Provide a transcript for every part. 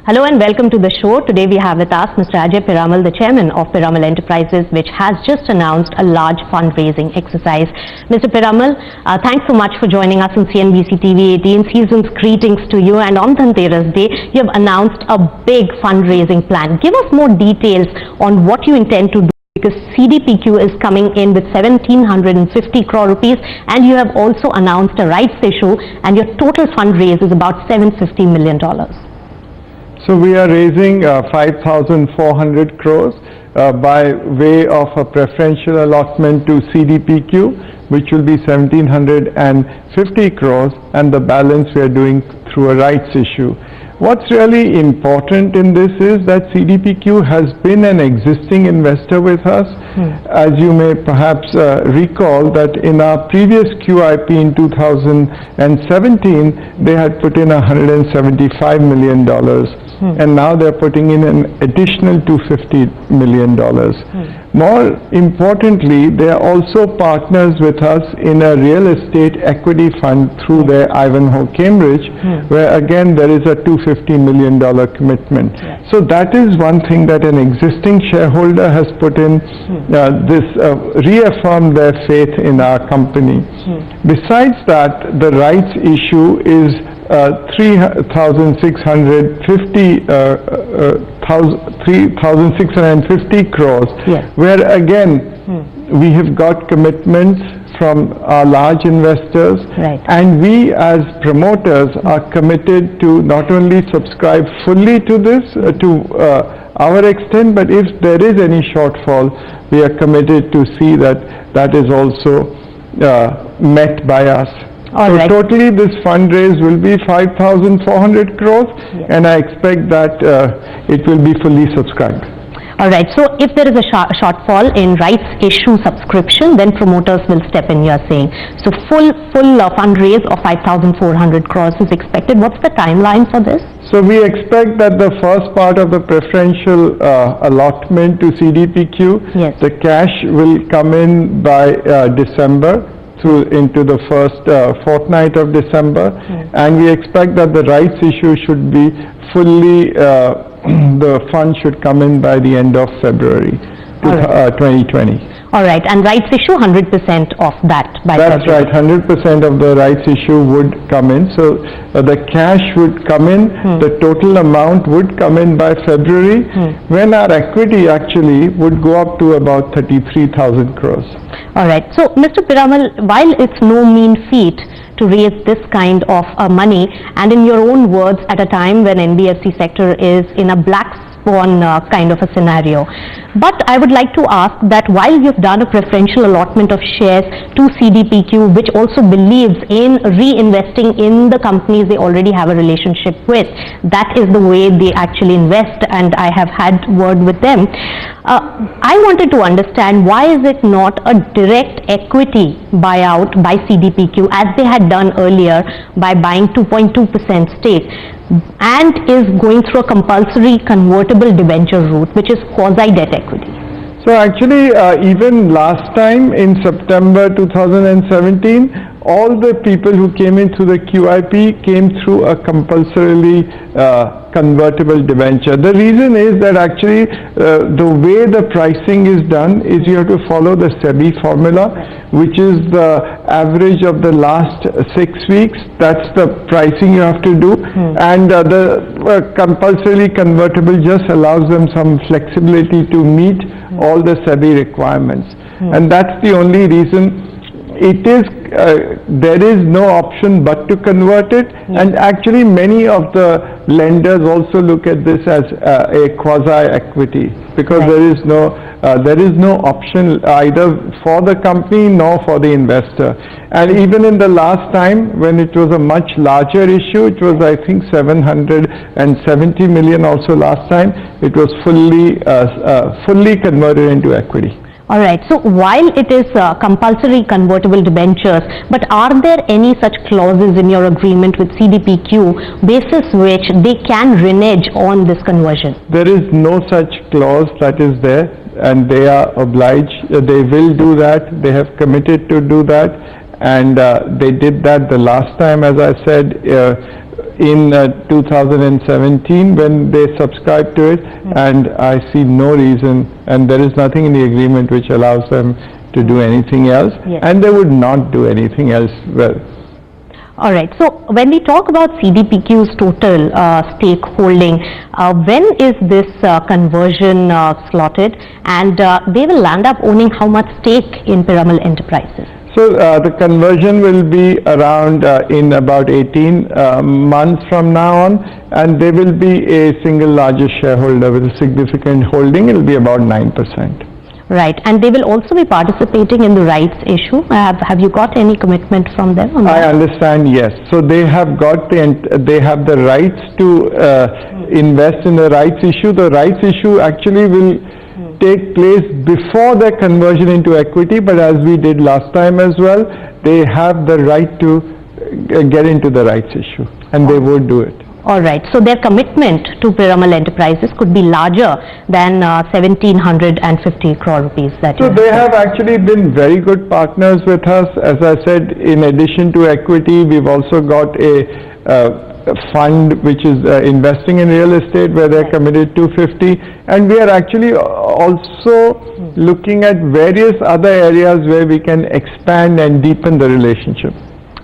Hello and welcome to the show. Today we have with us Mr. Ajay Piramal, the chairman of Piramal Enterprises, which has just announced a large fundraising exercise. Mr. Piramal, thanks so much for joining us on CNBC TV18. Season's greetings to you, and on Dhanteras Day, you have announced a big fundraising plan. Give us more details on what you intend to do, because CDPQ is coming in with 1,750 crore rupees, and you have also announced a rights issue, and your total fundraise is about $750 million. So we are raising 5,400 crores by way of a preferential allotment to CDPQ, which will be 1,750 crores, and the balance we are doing through a rights issue. What's really important in this is that CDPQ has been an existing investor with us. As you may perhaps recall that in our previous QIP in 2017, they had put in $175 million. And now they're putting in an additional $250 million. More importantly, they are also partners with us in a real estate equity fund through their Ivanhoe Cambridge, where again there is a $250 million commitment. So that is one thing that an existing shareholder has put in, reaffirmed their faith in our company. Besides that, the rights issue is 3,650 crores, where again we have got commitments from our large investors, and we as promoters are committed to not only subscribe fully to this to our extent, but if there is any shortfall, we are committed to see that that is also met by us. So totally this fundraise will be 5,400 crores, and I expect that it will be fully subscribed. Alright, so if there is a shortfall in rights issue subscription, then promoters will step in, you are saying. So full fundraise of 5,400 crores is expected. What's the timeline for this? So we expect that the first part of the preferential allotment to CDPQ, the cash will come in by December. Into the first fortnight of December, and we expect that the rights issue should be fully, the fund should come in by the end of February 2020. All right, and rights issue 100% of that by That's February. right, 100% of the rights issue would come in. So the cash would come in, the total amount would come in by February, when our equity actually would go up to about 33,000 crores. All right, so Mr. Piramal, while it's no mean feat to raise this kind of money, and in your own words, at a time when NBFC sector is in a black swan kind of a scenario. But I would like to ask that while you've done a preferential allotment of shares to CDPQ, which also believes in reinvesting in the companies they already have a relationship with, that is the way they actually invest, and I have had word with them. I wanted to understand, why is it not a direct equity buyout by CDPQ as they had done earlier by buying 2.2% stake, and is going through a compulsory convertible debenture route, which is quasi-debt equity? So actually, even last time in September 2017, all the people who came in through the QIP came through a compulsorily convertible debenture. The reason is that actually the way the pricing is done is you have to follow the SEBI formula, which is the average of the last 6 weeks. That's the pricing you have to do, and the compulsorily convertible just allows them some flexibility to meet all the SEBI requirements, and that's the only reason. It is there is no option but to convert it, and actually many of the lenders also look at this as a quasi-equity, because there is no option either for the company nor for the investor. And even in the last time when it was a much larger issue, it was I think 770 million also last time, it was fully converted into equity. All right, so while it is compulsory convertible debentures, but are there any such clauses in your agreement with CDPQ basis which they can renege on this conversion? There is no such clause that is there, and they are obliged, they will do that, they have committed to do that, and they did that the last time, as I said. in 2017 when they subscribed to it, and I see no reason, and there is nothing in the agreement which allows them to do anything else, and they would not do anything else. Well, all right. So when we talk about CDPQ's total stake holding, when is this conversion slotted, and they will land up owning how much stake in Piramal Enterprises? So the conversion will be around in about 18 months from now on, and they will be a single largest shareholder with a significant holding. It will be about 9%. Right, and they will also be participating in the rights issue. Have you got any commitment from them on that? I understand, yes. So they have got they have the rights to invest in the rights issue. The rights issue actually will take place before their conversion into equity, but as we did last time as well, they have the right to get into the rights issue, and they would do it. All right, so their commitment to Piramal Enterprises could be larger than 1,750 crore rupees that So they have actually been very good partners with us. As I said, in addition to equity, we've also got a fund which is investing in real estate where they're committed 250, and we are actually also looking at various other areas where we can expand and deepen the relationship.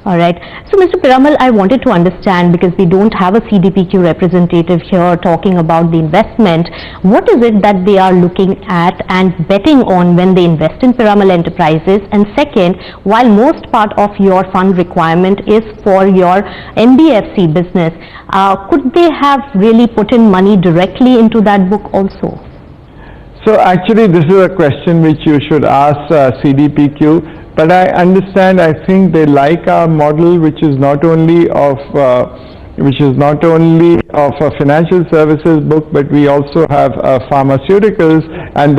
All right. So, Mr. Piramal, I wanted to understand, because we don't have a CDPQ representative here talking about the investment, what is it that they are looking at and betting on when they invest in Piramal Enterprises? And second, while most part of your fund requirement is for your NBFC business, could they have really put in money directly into that book also? So actually this is a question which you should ask CDPQ. But I understand, I think they like our model, which is not only of a financial services book, but we also have pharmaceuticals, and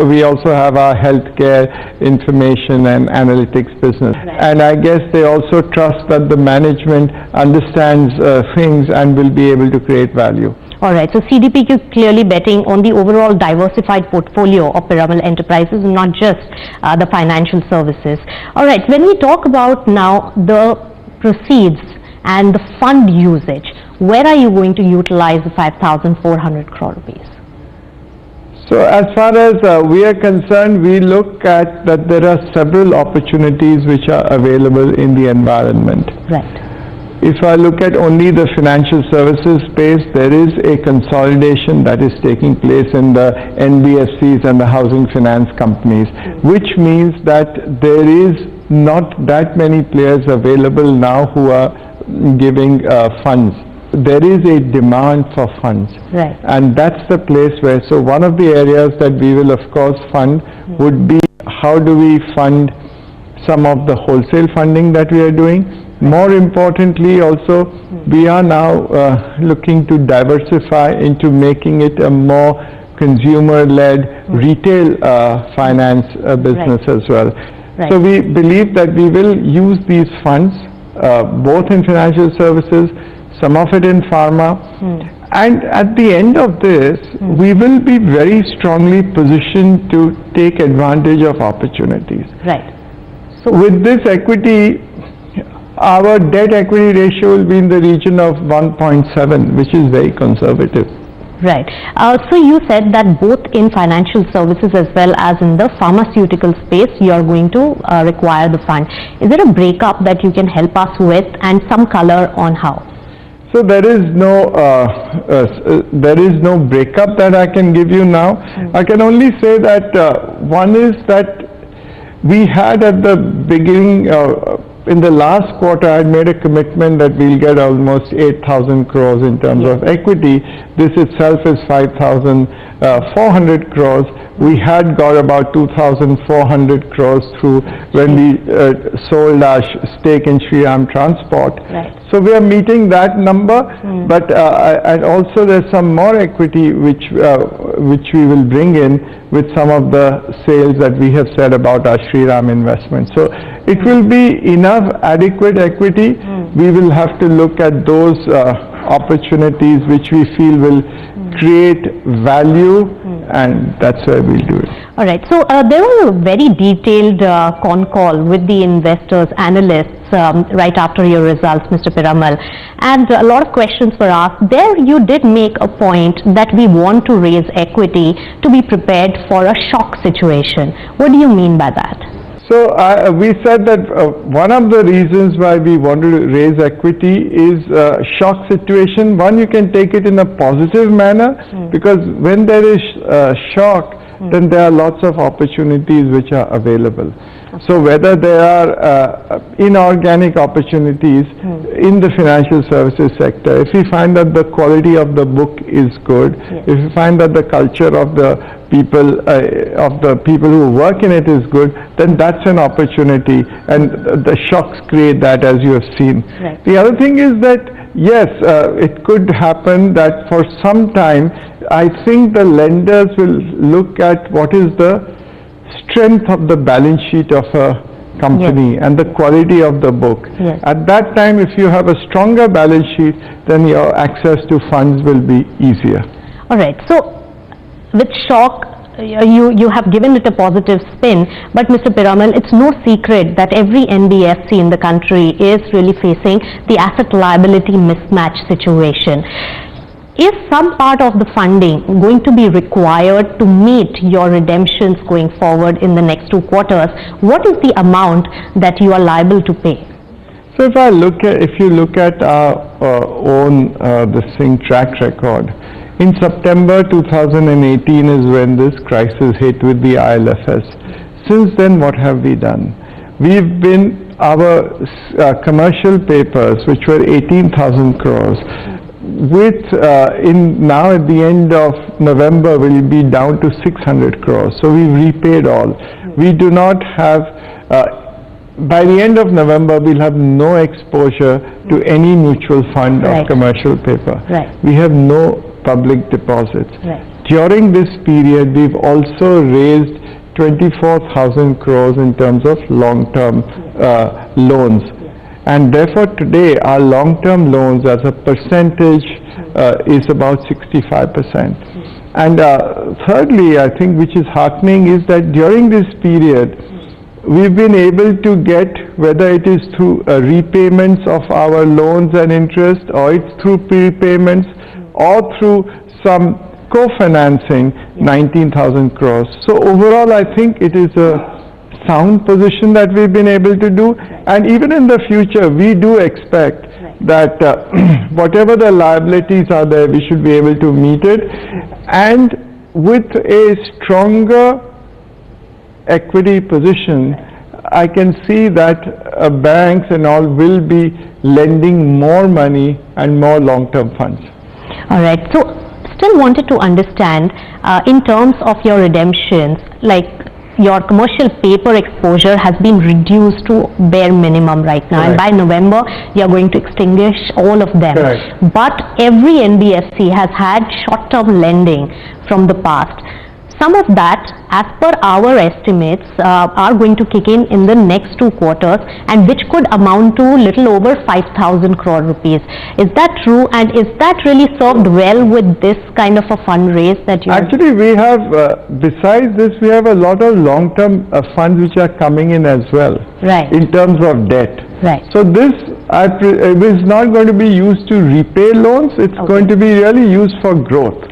we also have our healthcare information and analytics business. Right. And I guess they also trust that the management understands things and will be able to create value. All right, so CDPQ clearly betting on the overall diversified portfolio of Piramal Enterprises, not just the financial services. All right, when we talk about now the proceeds and the fund usage, where are you going to utilize the 5,400 crore rupees? So as far as we are concerned, we look at that there are several opportunities which are available in the environment. Right. If I look at only the financial services space, there is a consolidation that is taking place in the NBFCs and the housing finance companies, which means that there is not that many players available now who are giving funds. There is a demand for funds. Right. And that's the place where, so one of the areas that we will of course fund would be how do we fund some of the wholesale funding that we are doing. More importantly also, we are now looking to diversify into making it a more consumer-led retail finance business as well. Right. So we believe that we will use these funds both in financial services, some of it in pharma, and at the end of this, we will be very strongly positioned to take advantage of opportunities. Right. So with this equity, our debt equity ratio will be in the region of 1.7, which is very conservative. Right. So you said that both in financial services as well as in the pharmaceutical space, you are going to require the fund. Is there a breakup that you can help us with, and some color on how? So there is no breakup that I can give you now. I can only say that one is that we had at the beginning, in the last quarter, I had made a commitment that we'll get almost 8,000 crores in terms of equity. This itself is 5,400 crores. We had got about 2,400 crores through when we sold our stake in Shriram Transport. Right. So we are meeting that number, but and also there's some more equity which we will bring in with some of the sales that we have said about our Shriram investment. So it will be enough adequate equity. We will have to look at those opportunities which we feel will create value and that's where we'll do it. All right. So there was a very detailed con call with the investors, analysts, right after your results, Mr. Piramal, and a lot of questions were asked. There you did make a point that we want to raise equity to be prepared for a shock situation. What do you mean by that? So we said that one of the reasons why we wanted to raise equity is shock situation. One, you can take it in a positive manner, because when there is shock, then there are lots of opportunities which are available. So whether there are inorganic opportunities in the financial services sector, if we find that the quality of the book is good, if we find that the culture of the people who work in it is good, then that's an opportunity, and the shocks create that, as you have seen. Right. The other thing is that yes, it could happen that for some time, I think the lenders will look at what is the strength of the balance sheet of a company and the quality of the book. At that time, if you have a stronger balance sheet, then your access to funds will be easier. All right. So with shock, you have given it a positive spin, but Mr. Piramal, it's no secret that every NBFC in the country is really facing the asset liability mismatch situation. Is some part of the funding going to be required to meet your redemptions going forward in the next 2 quarters? What is the amount that you are liable to pay? So if you look at our own track record, in September 2018 is when this crisis hit with the IL&FS. Since then, what have we done? We've been, our commercial papers, which were 18,000 crores, with now at the end of November will be down to 600 crores. So we repaid all. We do not have, by the end of November, we'll have no exposure to any mutual fund of commercial paper. We have no public deposits. During this period, we've also raised 24,000 crores in terms of long-term loans. And therefore today our long-term loans as a percentage is about 65%. And thirdly, I think which is heartening is that during this period we've been able to get, whether it is through repayments of our loans and interest, or it's through prepayments, or through some co-financing, 19,000 crores. So overall I think it is a sound position that we've been able to do, and even in the future we do expect that whatever the liabilities are there, we should be able to meet it, and with a stronger equity position, I can see that banks and all will be lending more money and more long-term funds. All right. So still wanted to understand in terms of your redemptions, like your commercial paper exposure has been reduced to bare minimum right now, and by November you are going to extinguish all of them. But every NBFC has had short-term lending from the past. Some of that, as per our estimates, are going to kick in the next 2 quarters, and which could amount to little over 5,000 crore rupees. Is that true, and is that really served well with this kind of a fundraise that you Actually, we have, besides this, we have a lot of long-term funds which are coming in as well, in terms of debt. So this is not going to be used to repay loans, it's going to be really used for growth.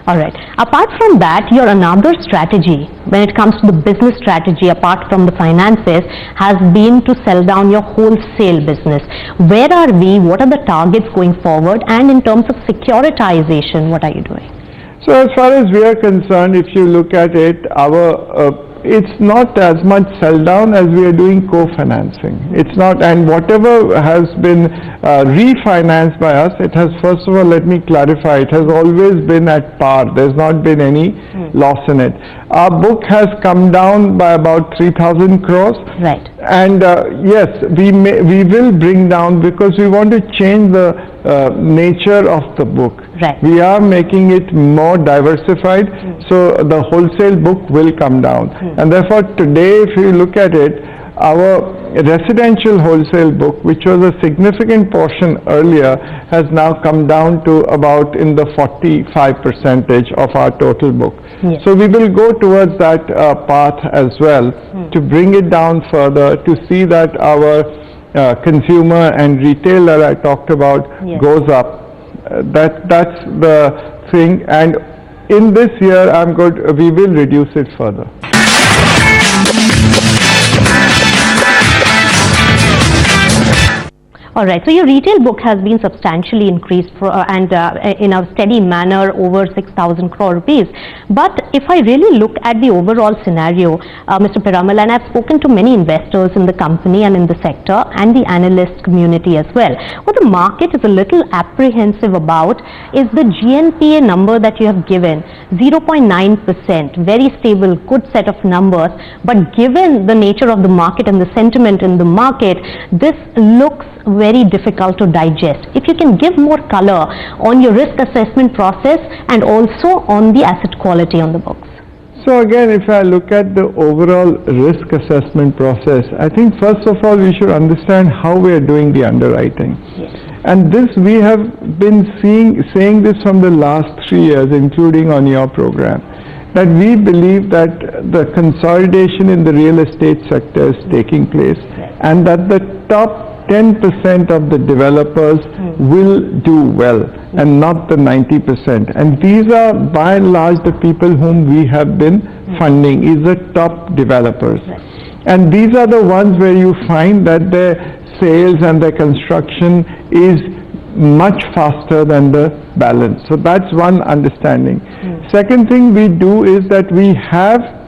All right. Apart from that, your another strategy when it comes to the business strategy, apart from the finances, has been to sell down your wholesale business. Where are we? What are the targets going forward? And in terms of securitization, what are you doing? So as far as we are concerned, if you look at it, it's not as much sell down as we are doing co-financing. It's not, and whatever has been refinanced by us, it has, first of all, let me clarify, it has always been at par. There's not been any loss in it. Our book has come down by about 3,000 crores. And yes, we will bring down, because we want to change the nature of the book. We are making it more diversified, so the wholesale book will come down. And therefore today, if you look at it, our residential wholesale book, which was a significant portion earlier, has now come down to about in the 45% of our total book. Yes. So we will go towards that path as well to bring it down further, to see that our consumer and retail that I talked about Yes. goes up. That's the thing, and in this year we will reduce it further. All right, so your retail book has been substantially increased in a steady manner over 6,000 crore rupees. But if I really look at the overall scenario, Mr. Piramal, and I've spoken to many investors in the company and in the sector and the analyst community as well, what the market is a little apprehensive about is the GNPA number that you have given, 0.9%, very stable, good set of numbers, but given the nature of the market and the sentiment in the market, this looks very difficult to digest. If you can give more color on your risk assessment process and also on the asset quality on the books. So again, if I look at the overall risk assessment process, I think first of all we should understand how we are doing the underwriting. Yes. And this we have been saying this from the last 3 years, including on your program, that we believe that the consolidation in the real estate sector is taking place, and that the top 10% of the developers will do well and not the 90%. And these are by and large the people whom we have been funding, is the top developers. And these are the ones where you find that their sales and their construction is much faster than the balance. So that's one understanding. Second thing we do is that we have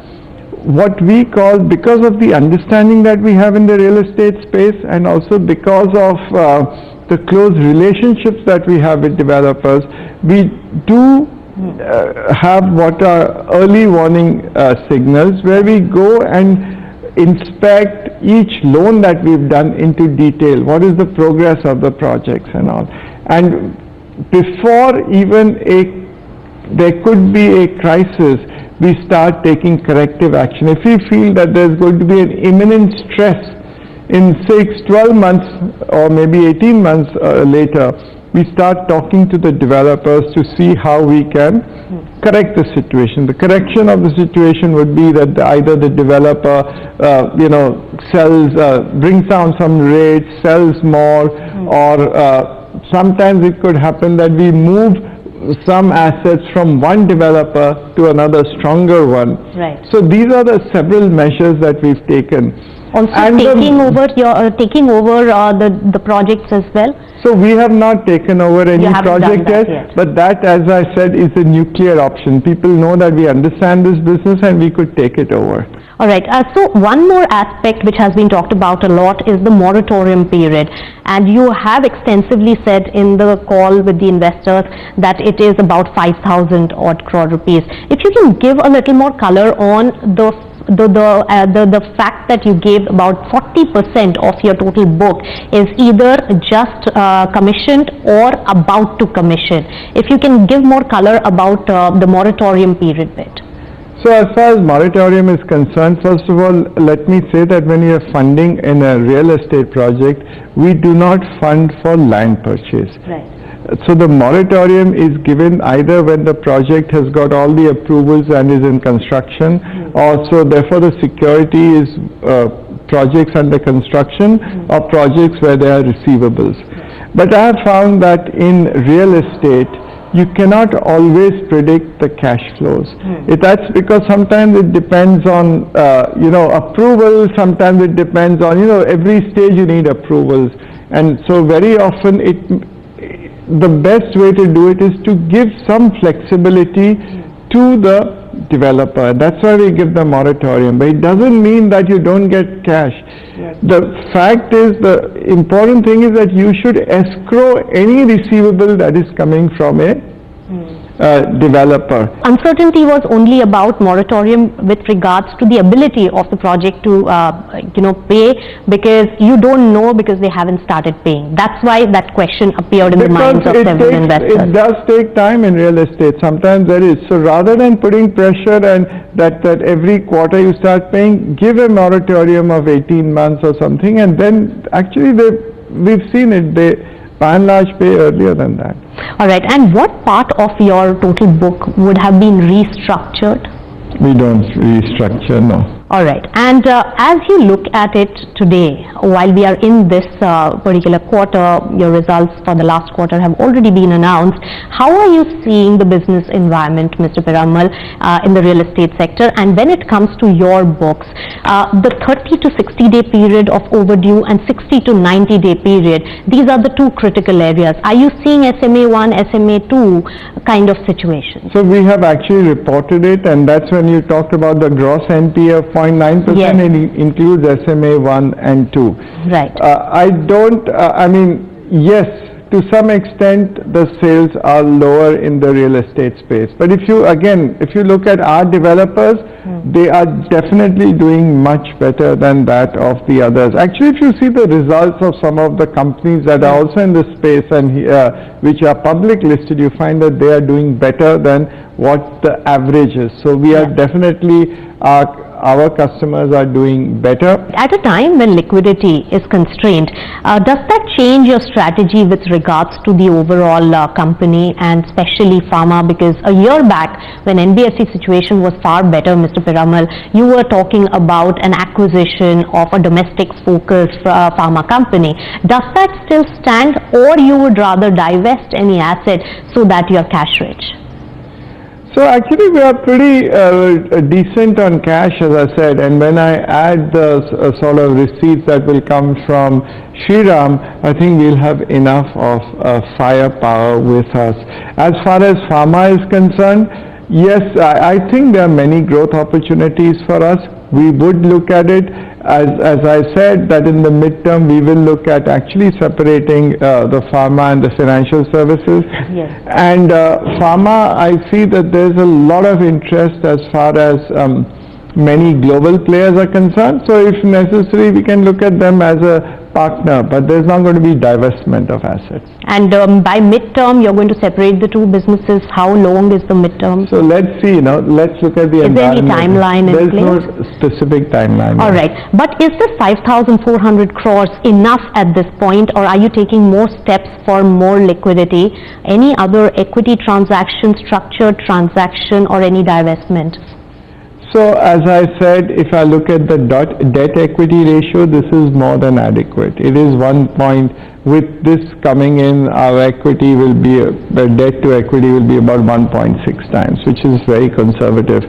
what we call, because of the understanding that we have in the real estate space and also because of the close relationships that we have with developers, we do have what are early warning signals, where we go and inspect each loan that we've done into detail. What is the progress of the projects and all. And before even there could be a crisis, we start taking corrective action. If we feel that there's going to be an imminent stress in 6, 12 months or maybe 18 months later, we start talking to the developers to see how we can correct the situation. The correction of the situation would be that either the developer brings down some rates, sells more, or sometimes it could happen that we move some assets from one developer to another stronger one. Right. So these are the several measures that we've taken. Also and taking over the projects as well. So we have not taken over any project yet, but that, as I said, is a nuclear option. People know that we understand this business and we could take it over. All right, so one more aspect which has been talked about a lot is the moratorium period, and you have extensively said in the call with the investors that it is about 5,000 odd crore rupees. If you can give a little more color on the fact that you gave about 40% of your total book is either just commissioned or about to commission. If you can give more color about the moratorium period bit. So as far as moratorium is concerned, first of all, let me say that when you are funding in a real estate project, we do not fund for land purchase. Right. So the moratorium is given either when the project has got all the approvals and is in construction, or so therefore the security is projects under construction or projects where there are receivables. But I have found that in real estate, you cannot always predict the cash flows. That's because sometimes it depends on approval, sometimes it depends on, every stage you need approvals. And so very often the best way to do it is to give some flexibility to the developer. That's why we give the moratorium, but it doesn't mean that you don't get cash. Yes. The fact is, the important thing is that you should escrow any receivable that is coming from a developer. Uncertainty was only about moratorium with regards to the ability of the project to pay, because you don't know, because they haven't started paying. That's why that question appeared in the minds of several investors. It does take time in real estate. Sometimes there is. So rather than putting pressure and that every quarter you start paying, give a moratorium of 18 months or something, and then actually we've seen it. They by and large pay earlier than that. All right. And what part of your total book would have been restructured? We don't restructure, no. All right. And as you look at it today, while we are in this particular quarter, your results for the last quarter have already been announced. How are you seeing the business environment, Mr. Piramal, in the real estate sector? And when it comes to your books, the 30 to 60 day period of overdue and 60 to 90 day period, these are the two critical areas. Are you seeing SMA1, SMA2 kind of situation? So we have actually reported it, and that's when you talked about the gross NPA of 0.9%, yes. It includes SMA 1 and 2. Right. Yes, to some extent the sales are lower in the real estate space. But if you look at our developers, they are definitely doing much better than that of the others. Actually, if you see the results of some of the companies that are also in this space and which are public listed, you find that they are doing better than what the average is. So we are definitely, our customers are doing better. At a time when liquidity is constrained, does that change your strategy with regards to the overall company, and especially pharma? Because a year back, when NBFC situation was far better, Mr. Piramal, you were talking about an acquisition of a domestic focused pharma company. Does that still stand, or you would rather divest any asset so that you are cash rich? So actually we are pretty decent on cash, as I said, and when I add the sort of receipts that will come from Shriram, I think we'll have enough of firepower with us. As far as pharma is concerned, yes, I think there are many growth opportunities for us. We would look at it. As I said, that in the midterm we will look at actually separating the pharma and the financial services. Yes. And pharma, I see that there's a lot of interest as far as many global players are concerned. So if necessary, we can look at them as a partner, but there's not going to be divestment of assets. And by midterm, you're going to separate the two businesses. How long is the midterm? So let's see, let's look at the environment. Is there any timeline in place? There's no specific timeline. All right. But is this 5,400 crores enough at this point, or are you taking more steps for more liquidity? Any other equity transaction, structured transaction, or any divestment? So as I said, if I look at the debt equity ratio, this is more than adequate. It is 1 point. With this coming in, our equity will be, the debt to equity will be about 1.6 times, which is very conservative.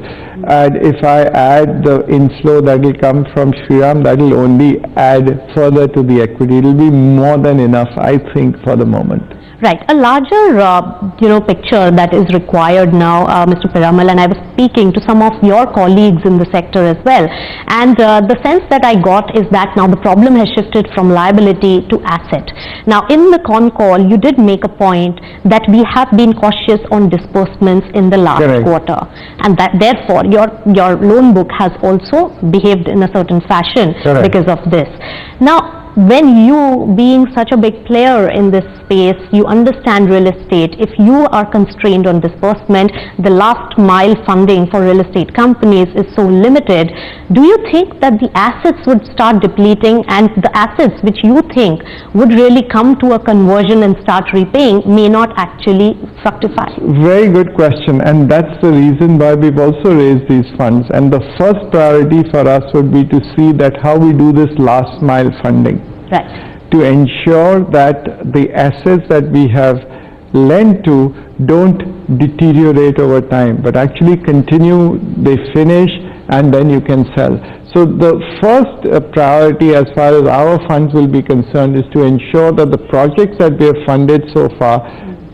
And if I add the inflow that will come from Shriram, that will only add further to the equity. It will be more than enough, I think, for the moment. Right. A larger, picture that is required now, Mr. Piramal, and I was speaking to some of your colleagues in the sector as well. And the sense that I got is that now the problem has shifted from liability to asset. Now, in the con call, you did make a point that we have been cautious on disbursements in the last Correct. quarter, and that therefore your loan book has also behaved in a certain fashion. Correct. Because of this. Now, when you, being such a big player in this space, you understand real estate. If you are constrained on disbursement, the last mile funding for real estate companies is so limited. Do you think that the assets would start depleting, and the assets which you think would really come to a conversion and start repaying may not actually fructify? Very good question, and that's the reason why we've also raised these funds. And the first priority for us would be to see that how we do this last mile funding. Right. To ensure that the assets that we have lent to don't deteriorate over time, but actually continue, they finish, and then you can sell. So the first priority as far as our funds will be concerned is to ensure that the projects that we have funded so far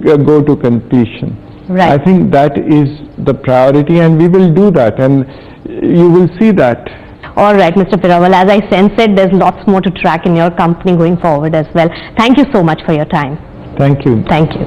go to completion. Right. I think that is the priority, and we will do that, and you will see that. All right, Mr. Piramal, as I sense it, there's lots more to track in your company going forward as well. Thank you so much for your time. Thank you. Thank you.